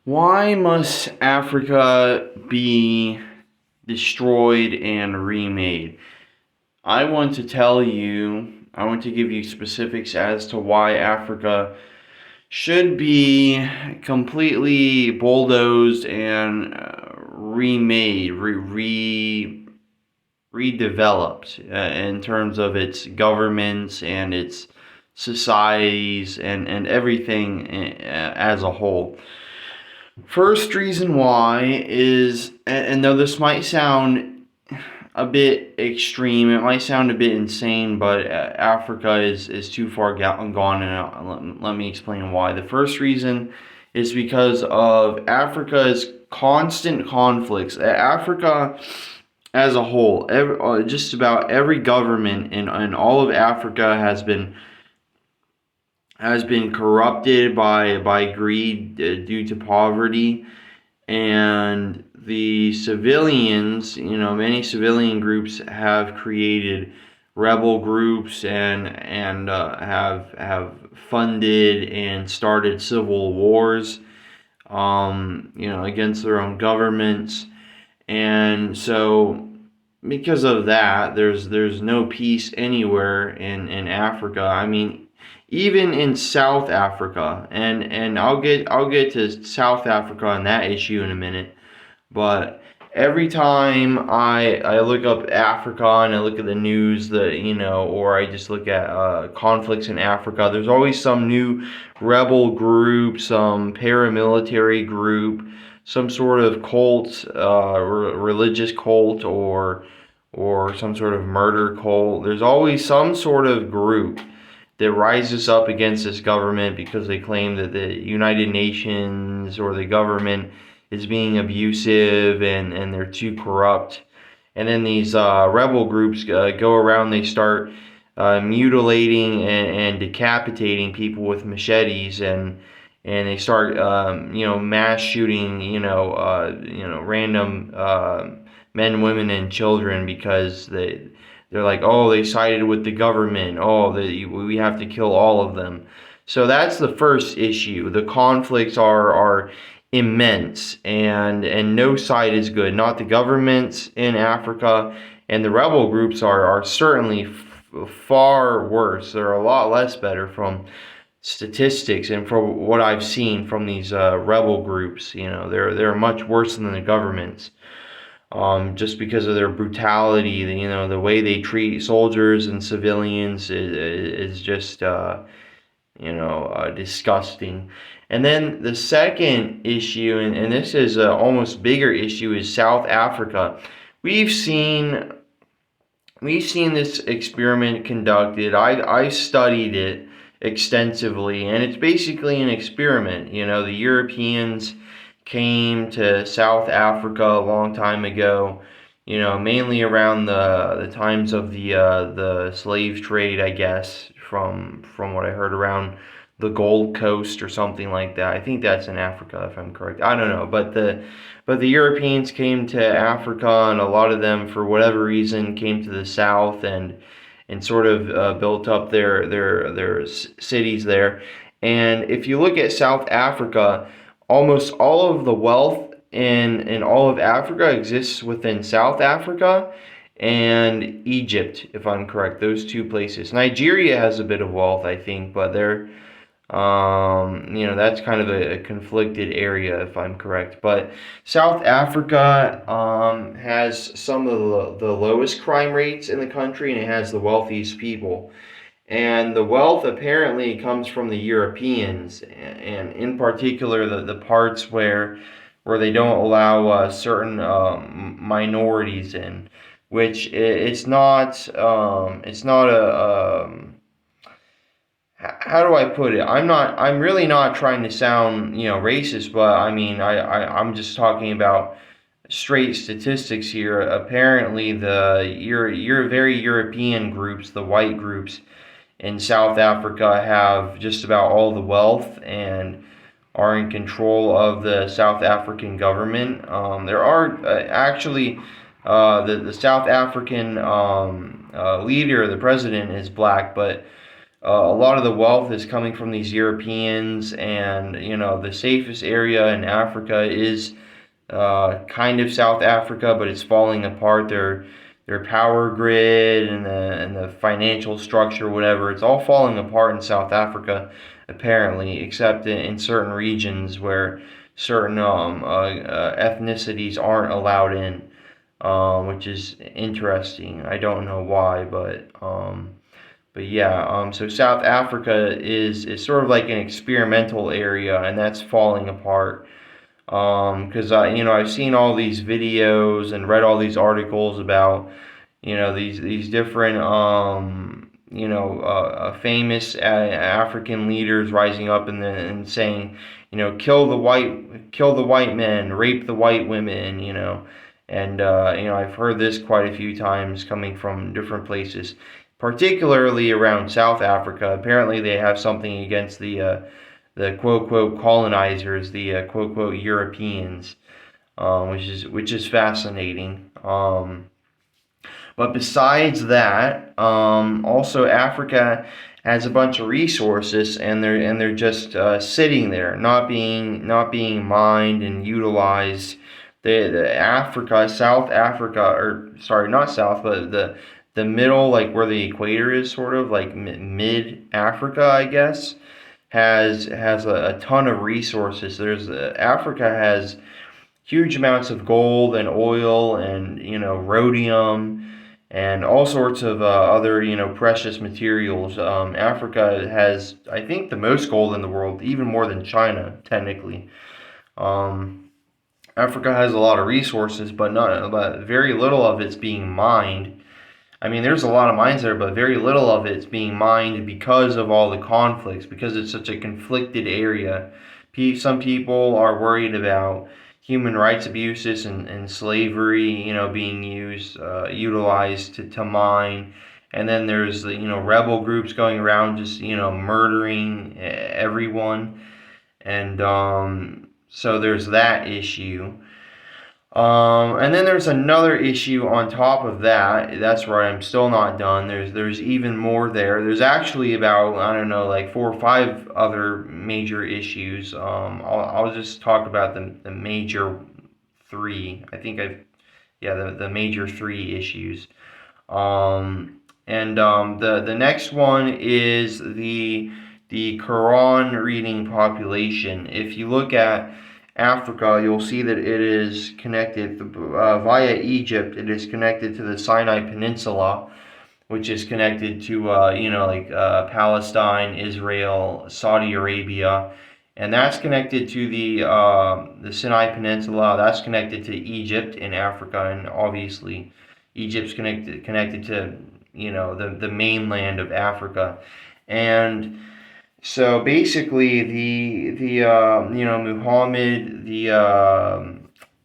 Why must Africa be destroyed and remade? I want to give you specifics as to why Africa should be completely bulldozed and remade, redeveloped in terms of its governments and its societies and everything as a whole. First reason why is, and though this might sound a bit extreme, it might sound a bit insane, but Africa is too far gone, and let me explain why. The first reason is because of Africa's constant conflicts. Africa as a whole, just about every government in all of Africa has been corrupted by greed due to poverty, and the civilians, many civilian groups have created rebel groups and have funded and started civil wars, against their own governments. And so because of that, there's no peace anywhere in Africa. I mean, even in South Africa, and I'll get to South Africa and that issue in a minute. But every time I look up Africa and I look at the news, or I just look at conflicts in Africa, there's always some new rebel group, some paramilitary group, some sort of cult, religious cult, or some sort of murder cult. There's always some sort of group that rises up against this government because they claim that the United Nations or the government is being abusive and they're too corrupt. And then these rebel groups go around, they start mutilating and decapitating people with machetes, and they start mass shooting random men, women, and children because they're like, oh, they sided with the government. Oh, we have to kill all of them. So that's the first issue. The conflicts are immense, and no side is good. Not the governments in Africa, and the rebel groups are certainly far worse. They're a lot less better from statistics and from what I've seen from these rebel groups. They're much worse than the governments. Just because of their brutality, the way they treat soldiers and civilians is just disgusting. And then the second issue, and this is a almost bigger issue, is South Africa. We've seen this experiment conducted. I studied it extensively, and it's basically an experiment. The Europeans came to South Africa a long time ago, mainly around the times of the slave trade, I guess, from what I heard, around the Gold Coast or something like that. I think that's in Africa, if I'm correct. I don't know, but the Europeans came to Africa, and a lot of them, for whatever reason, came to the south and sort of built up their cities there. And if you look at South Africa, almost all of the wealth in all of Africa exists within South Africa and Egypt, if I'm correct. Those two places. Nigeria has a bit of wealth, I think, but that's kind of a conflicted area, if I'm correct. But South Africa has some of the lowest crime rates in the country, and it has the wealthiest people. And the wealth apparently comes from the Europeans, and in particular the parts where they don't allow certain minorities in, which it's not a how do I put it? I'm really not trying to sound racist, but I mean I'm just talking about straight statistics here. Apparently your very European groups, the white groups in South Africa, have just about all the wealth and are in control of the South African government. There are actually the South African leader, the president, is black, but a lot of the wealth is coming from these Europeans, and the safest area in Africa is kind of South Africa, but it's falling apart. Their power grid and the financial structure, whatever, it's all falling apart in South Africa, apparently, except in certain regions where certain ethnicities aren't allowed in, which is interesting. I don't know why, but yeah, so South Africa is sort of like an experimental area, and that's falling apart. Because I've seen all these videos and read all these articles about these different famous African leaders rising up and saying, kill the white men, rape the white women, and I've heard this quite a few times coming from different places, particularly around South Africa. Apparently, they have something against the quote quote colonizers, the quote quote Europeans, which is fascinating. But besides that, also Africa has a bunch of resources, and they're just sitting there, not being mined and utilized. The Africa, South Africa, or sorry, not South, but the middle, like where the equator is, sort of like mid Africa, I guess, has a ton of resources. Africa has huge amounts of gold and oil and rhodium and all sorts of other precious materials. Africa has, I think, the most gold in the world, even more than China technically. Um, Africa has a lot of resources, but very little of it's being mined. I mean, there's a lot of mines there, but very little of it's being mined because of all the conflicts, because it's such a conflicted area. Some people are worried about human rights abuses and slavery, being utilized to mine. And then there's the, rebel groups going around just, murdering everyone. And so there's that issue. And then there's another issue on top of that. That's right, I'm still not done. There's even more there. There's actually about, I don't know, like 4 or 5 other major issues. I'll just talk about the major three. I think the major three issues. The next one is the Quran reading population. If you look at Africa, you'll see that it is connected via Egypt. It is connected to the Sinai Peninsula, which is connected to Palestine, Israel, Saudi Arabia, and that's connected to the Sinai Peninsula. That's connected to Egypt in Africa, and obviously Egypt's connected to the mainland of Africa, and so basically, Muhammad,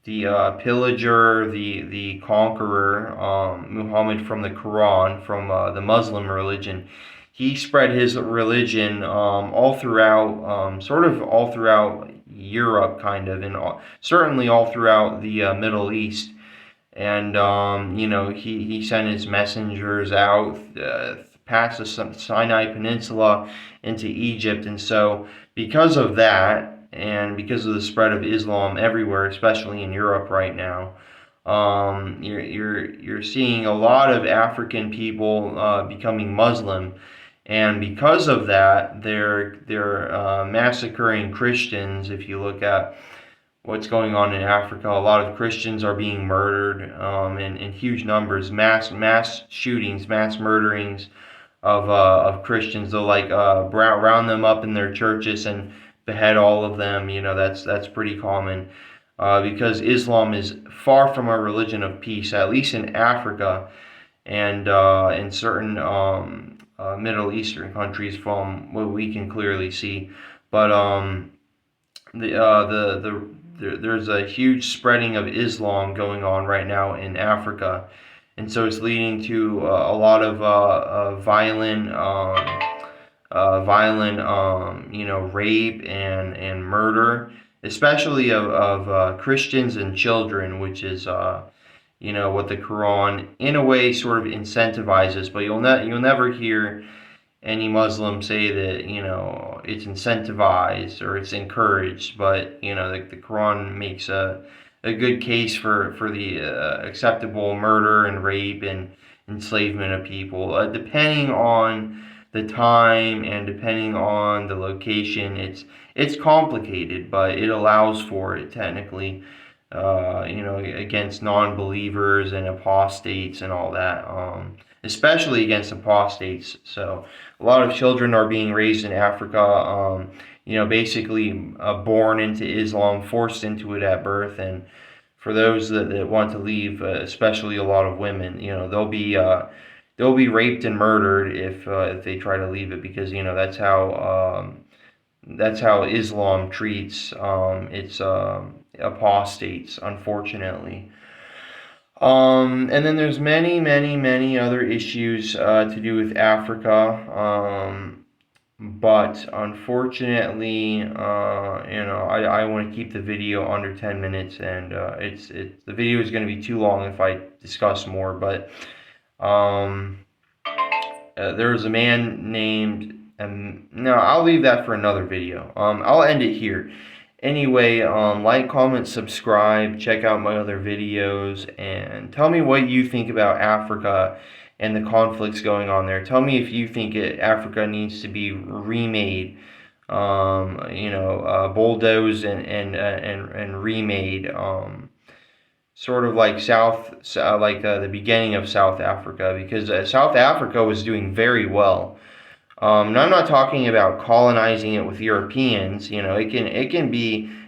the pillager, the conqueror, Muhammad from the Quran, from the Muslim religion, he spread his religion all throughout, sort of all throughout Europe, kind of, and certainly all throughout the Middle East. And he sent his messengers out past the Sinai Peninsula into Egypt, and so because of that, and because of the spread of Islam everywhere, especially in Europe right now, you're seeing a lot of African people becoming Muslim, and because of that, they're massacring Christians. If you look at what's going on in Africa, a lot of Christians are being murdered in huge numbers, mass shootings, mass murderings of Christians. They'll round them up in their churches and behead all of them. That's pretty common because Islam is far from a religion of peace, at least in Africa and in certain Middle Eastern countries, from what we can clearly see. But there's a huge spreading of Islam going on right now in Africa. And so it's leading to a lot of violent, rape and murder, especially of Christians and children, which is what the Quran in a way sort of incentivizes. But you'll never hear any Muslims say that, it's incentivized or it's encouraged, but, the Quran makes a good case for the acceptable murder and rape and enslavement of people. Depending on the time and depending on the location, it's complicated, but it allows for it technically. Against non-believers and apostates and all that, especially against apostates. So a lot of children are being raised in Africa, basically born into Islam, forced into it at birth, and for those that want to leave, especially a lot of women, they'll be raped and murdered if they try to leave it, because that's how Islam treats its apostates, unfortunately. And then there's many, many, many other issues to do with Africa. But unfortunately, I want to keep the video under 10 minutes, and the video is going to be too long if I discuss more. But there was a man named, no, I'll leave that for another video. I'll end it here. Anyway, like, comment, subscribe, check out my other videos, and tell me what you think about Africa and the conflicts going on there. Tell me if you think Africa needs to be remade, bulldozed and remade, sort of like the beginning of South Africa, because South Africa was doing very well. And I'm not talking about colonizing it with Europeans.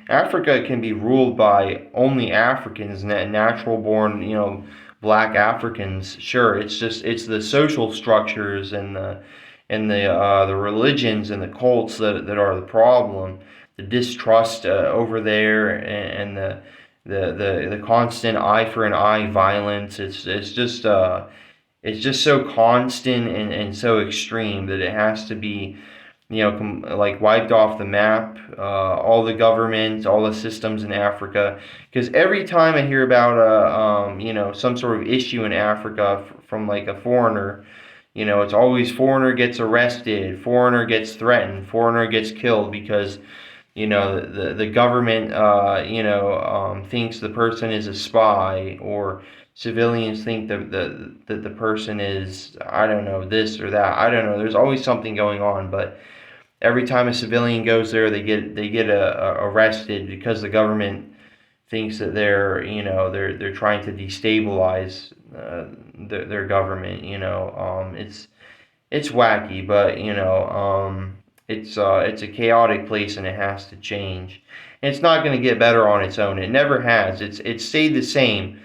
Africa can be ruled by only Africans, natural born, black Africans. Sure, it's the social structures and the religions and the cults that are the problem. The distrust over there, and the constant eye for an eye violence. It's just so constant and so extreme that it has to be, like, wiped off the map. All the governments, all the systems in Africa. Because every time I hear about some sort of issue in Africa from like a foreigner, it's always foreigner gets arrested, foreigner gets threatened, foreigner gets killed, because the government thinks the person is a spy, or civilians think that the person is, I don't know, this or that. I don't know. There's always something going on, but every time a civilian goes there, they get arrested, because the government thinks that they're trying to destabilize their government. It's wacky, but it's a chaotic place, and it has to change. And it's not going to get better on its own. It never has. It's stayed the same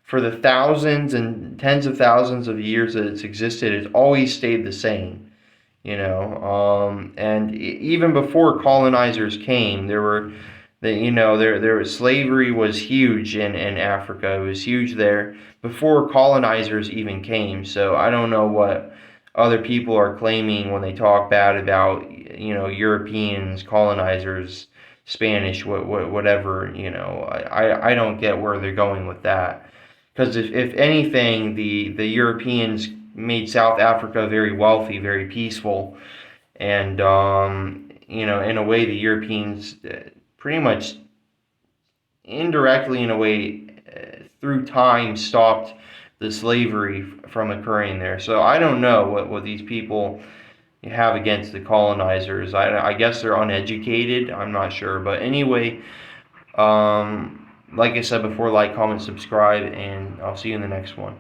for the thousands and tens of thousands of years that it's existed. It's always stayed the same. And even before colonizers came, there was slavery was huge in Africa. It was huge there before colonizers even came. So I don't know what other people are claiming when they talk bad about, Europeans, colonizers, Spanish, whatever. I don't get where they're going with that. Because if anything, the Europeans made South Africa very wealthy, very peaceful, and in a way, the Europeans pretty much indirectly, in a way, through time, stopped the slavery from occurring there. So I don't know what these people have against the colonizers. I guess they're uneducated. I'm not sure, but anyway. Like I said before, like, comment, subscribe, and I'll see you in the next one.